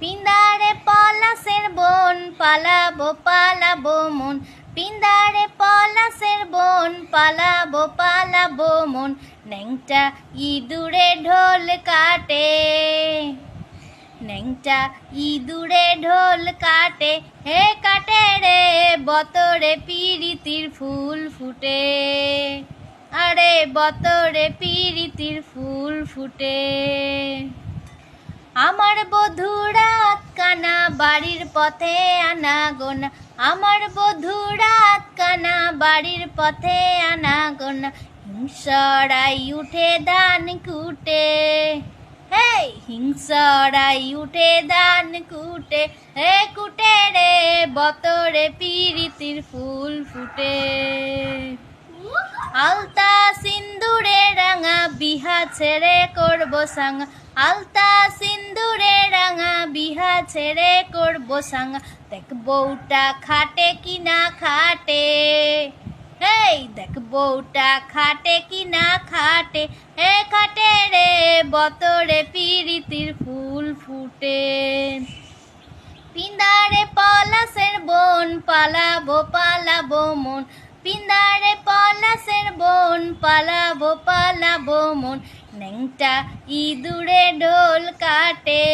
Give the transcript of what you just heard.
পিন্দারে পলাশের বোন পালাবো পালাবো মন, পিন্দারে পলাশের বোন পালাবো পালাবো মন। ন্যাংটা ইঁদুরে ঢোল কাটে, ন্যাংটা ইঁদুরে ঢোল কাটে, হে কাটে রে বতরে পিরিতির ফুল ফুটে, আরে বতরে পিরিতির ফুল ফুটে। আমার বধুরা কানা বাড়ির পথে আনা গোনা, আমার বধুরা কানা বাড়ির পথে আনা গোনা। হিংসরাই উঠে ধান কুটে, হে হিংসরাই উঠে ধান কুটে, হে কুটে রে বতরে পিরিতির ফুল ফুটে। আলতা সিন্দুরে রাঙা বিহা ছেড়ে করবো সাঙ্গা, আলতা সিন্দুরে রাঙা বিহা ছেড়ে করবো সাঙ্গা। দেখ বউটা খাটে কি না খাটে, এই দেখ বউটা খাটে কি না খাটে, হে খাটে রে বতরে পিরিতির ফুল ফুটে। পিন্দারে পলাশের বোন পালাবো পালাবো মন, পিন্দারে পলাশের বোন পালাবো পালাবো মন। ন্যাংটা ইঁদুরে ঢোল কাটে।